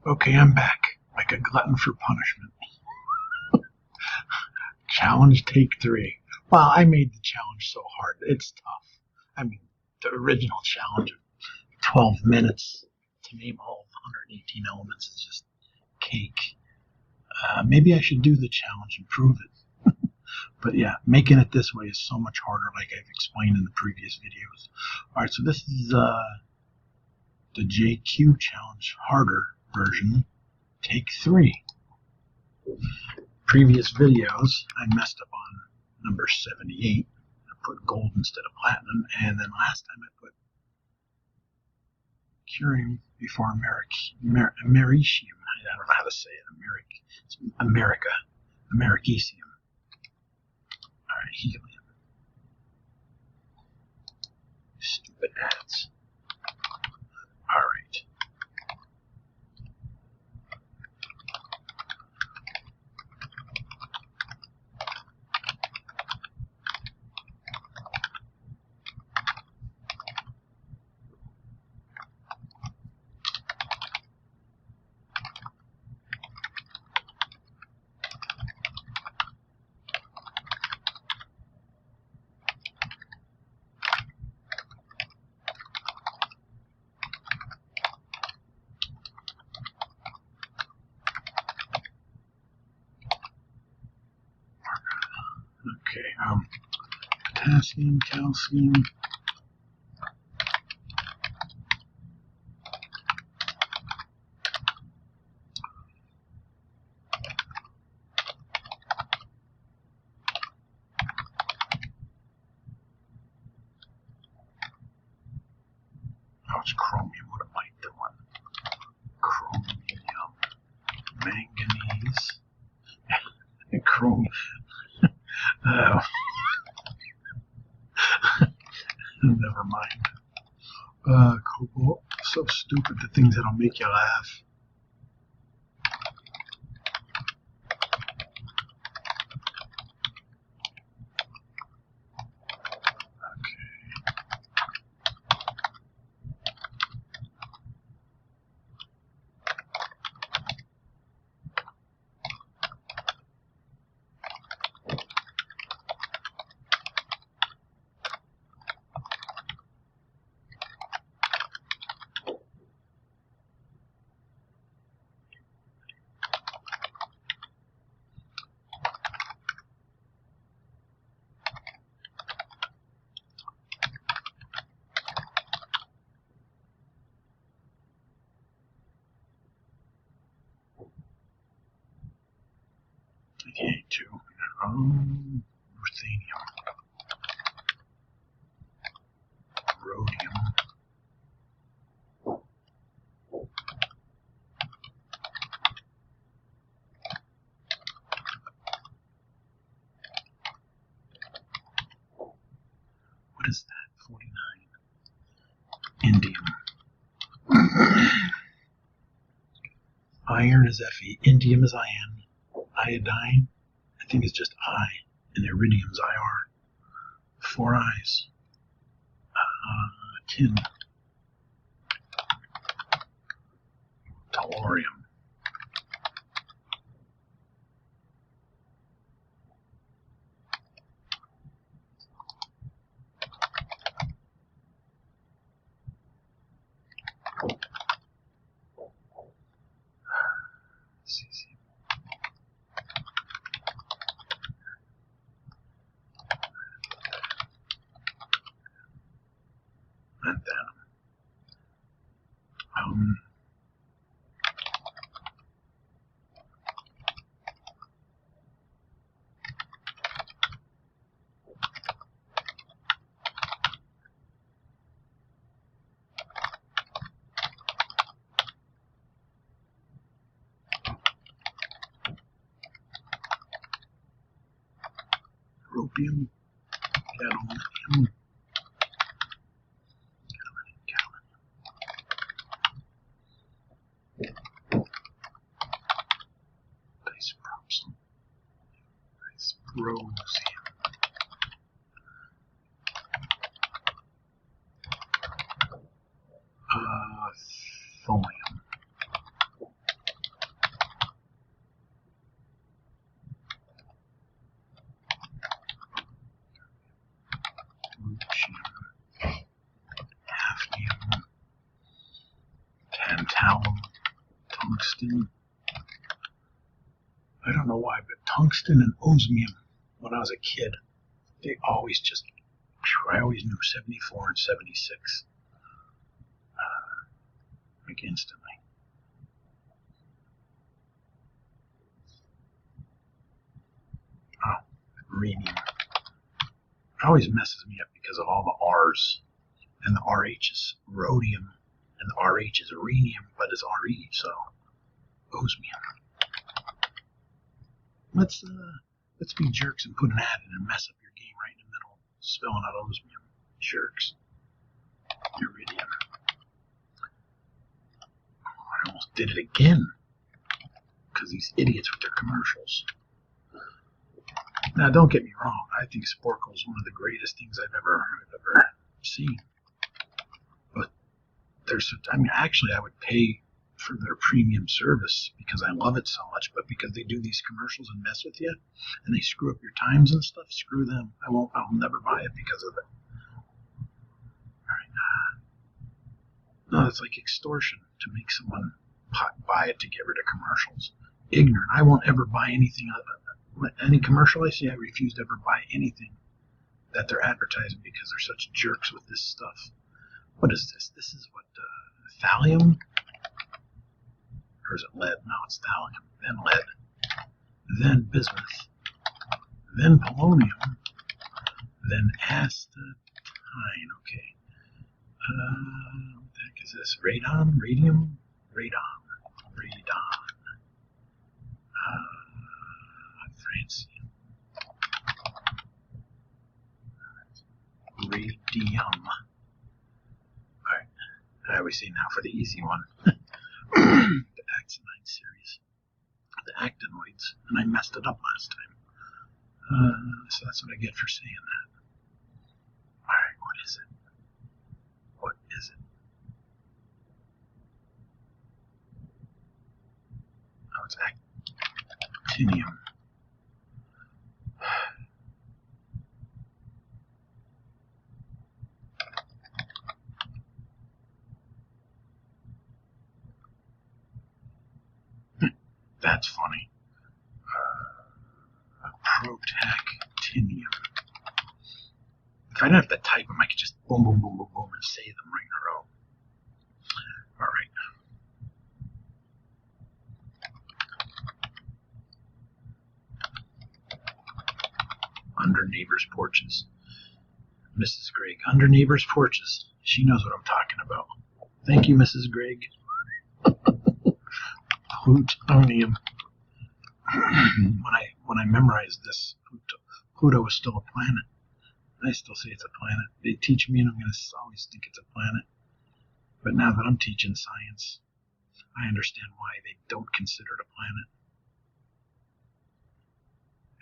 Okay, I'm back, like a glutton for punishment. Challenge take 3. Well, I made the challenge so hard. It's tough. I mean, the original challenge of 12 minutes to name all 118 elements is just cake. Maybe I should do the challenge and prove it. But yeah, making it this way is so much harder, like I've explained in the previous videos. Alright, so this is the JQ challenge harder version, take 3. Previous videos, I messed up on number 78. I put gold instead of platinum, and then last time I put curium before americium. I don't know how to say it. It's America. Americesium. Alright, helium. Stupid ads. Alright. Okay, potassium, calcium. Oh, it's chromium. What am I doing? Chromium, manganese, and chromium. Oh, never mind. Cobalt. So stupid. The things that'll make you laugh. Okay, 2. Ruthenium, rhodium, what is that? 49. Indium. Iron is Fe. Indium is In. Iodine, I think, is just I. And iridium is IR. 4 I's. Tin. Tellurium. Cesium. And then, rubium, gadolinium, dysprosium, dysprosium, thorium, tantalum, tungsten. I don't know why, but tungsten and osmium, when I was a kid, they always just, I always knew 74 and 76 like instantly. Oh, rhenium. It always messes me up because of all the R's, and the RH is rhodium, and the RH is rhenium, but it's Re, so osmium. Let's be jerks and put an ad in and mess up your game right in the middle, spelling out osmium. Jerks. Iridium. I almost did it again because these idiots with their commercials. Now, don't get me wrong. I think Sporcle is one of the greatest things I've ever seen. But actually, I would pay for their premium service because I love it so much. But because they do these commercials and mess with you, and they screw up your times and stuff, screw them. I'll never buy it because of it. All right. No, it's like extortion to make someone buy it to get rid of commercials. Ignorant. I won't ever buy anything. Any commercial I see, I refuse to ever buy anything that they're advertising because they're such jerks with this stuff. What is this? This is what, thallium? Or is it lead? No, it's thallium. Then lead. Then bismuth. Then polonium. Then astatine. Okay. What the heck is this? Radon? Radium? Radon. Francium. Radium. Alright. I always say now for the easy one. The Actinide series. The actinoids. And I messed it up last time. So that's what I get for saying that. Alright, what is it? What is it? Oh, it's actinium. That's funny. Protactinium. If I didn't have to type them, I could just boom, boom, boom, boom, boom, and say them right in a row. All right. Under neighbors' porches. Mrs. Gregg. Under neighbors' porches. She knows what I'm talking about. Thank you, Mrs. Gregg. Plutonium. When I memorized this, Pluto was still a planet. I still say it's a planet. They teach me and I'm going to always think it's a planet. But now that I'm teaching science, I understand why they don't consider it a planet.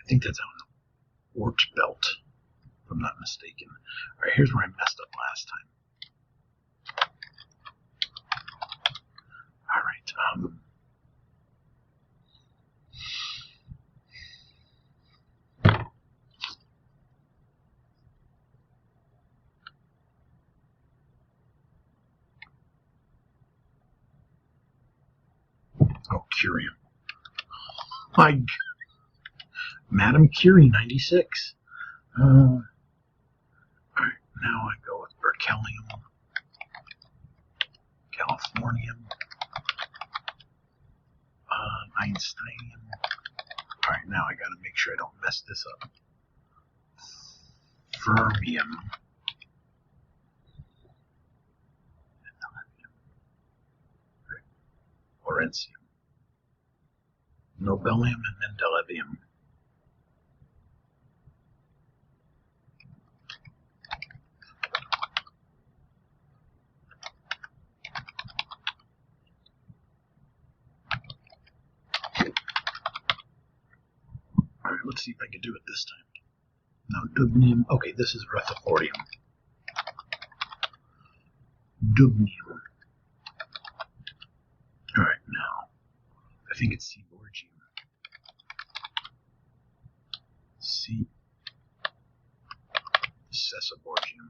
I think that's out in the Oort belt, if I'm not mistaken. All right, here's where I messed up last time. All right. Oh, curium. My God. Madame Curie, 96. All right, now I go with berkelium, californium, Einsteinium. All right, now I got to make sure I don't mess this up. Fermium. Lawrencium. Nobelium and Mendelevium. Alright, let's see if I can do it this time. No, dubnium. Okay, this is Rutherfordium. Dubnium. Alright, now, I think it's Seaborgium. Sesaborgium.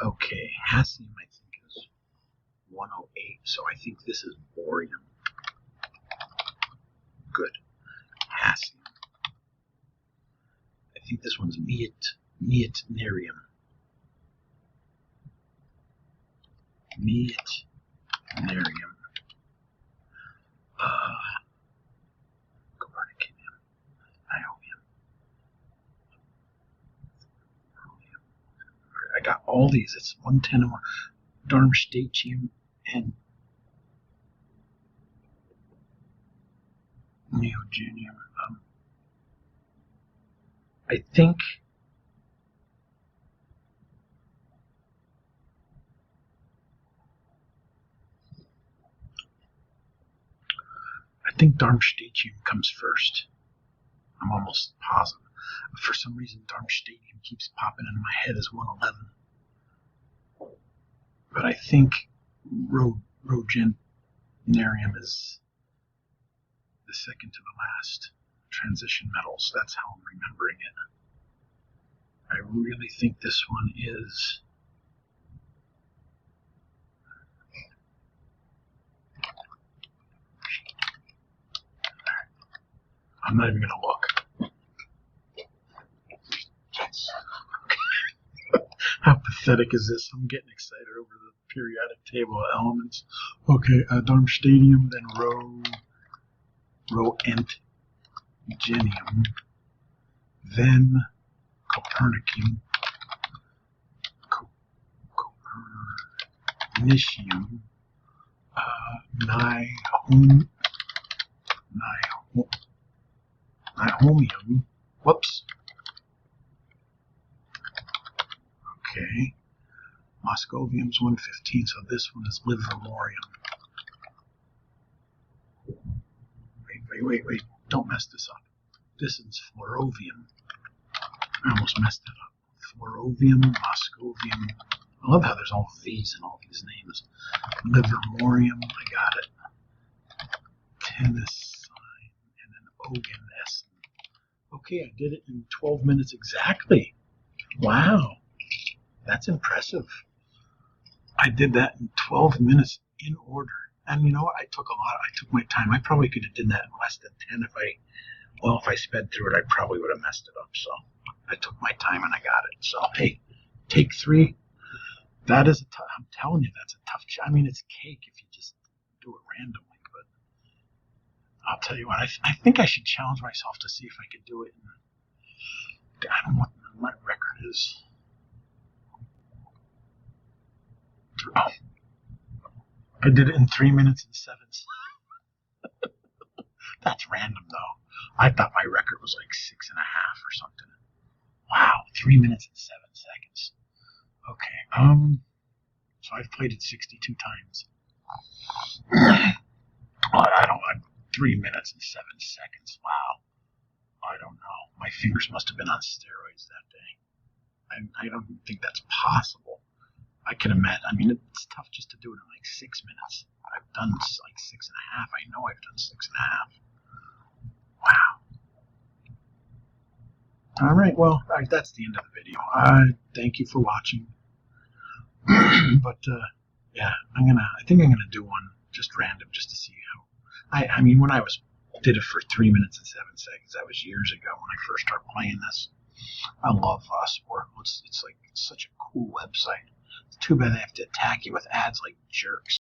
Okay, Hassium I think is 108. So I think this is borium. Good. Potassium. I think this one's meitnerium. Meitnerium. Copernicanium. Niobium. I got all these. It's 110 more. Darmstadtium and neodymium. I think Darmstadtium comes first. I'm almost positive. For some reason, Darmstadtium keeps popping into my head as 111. But I think rhododendron is the second to the last transition metals. That's how I'm remembering it. I really think this one is I'm not even going to look. How pathetic is this? I'm getting excited over the periodic table of elements. Okay, Darmstadtium, then Rhoentgenium, then Copernicium, Niobium. Whoops. Okay. Moscovium's 115, so this one is livermorium. Wait. Don't mess this up. This is fluorovium. I almost messed that up. Fluorovium, Moscovium. I love how there's all V's in all these names. Livermorium, I got it. Tennessine, and then Oganesson. Okay, I did it in 12 minutes exactly. Wow. That's impressive. I did that in 12 minutes in order. And you know what? I took my time. I probably could have done that in less than 10 if I sped through it, I probably would have messed it up. So I took my time and I got it. So hey, take 3. That is I'm telling you, that's a tough. I mean, it's cake if you just do it randomly. But I'll tell you what, I think I should challenge myself to see if I could do it. I don't know what my record is. Oh, I did it in 3 minutes and 7 seconds. That's random though. I thought my record was like 6.5 or something. Wow, 3 minutes and 7 seconds. Okay, so I've played it 62 times. I don't know, 3 minutes and 7 seconds. Wow. I don't know. My fingers must have been on steroids that day. I don't think that's possible. I can imagine. I mean, it's tough just to do it in like 6 minutes. I've done like 6.5. I know I've done 6.5. Wow. All right. Well, that's the end of the video. Thank you for watching. But yeah, I think I'm gonna do one just random, just to see how. I mean, when I did it for 3 minutes and 7 seconds, that was years ago when I first started playing this. I love Sporkle. It's such a cool website. It's too bad they have to attack you with ads like jerks.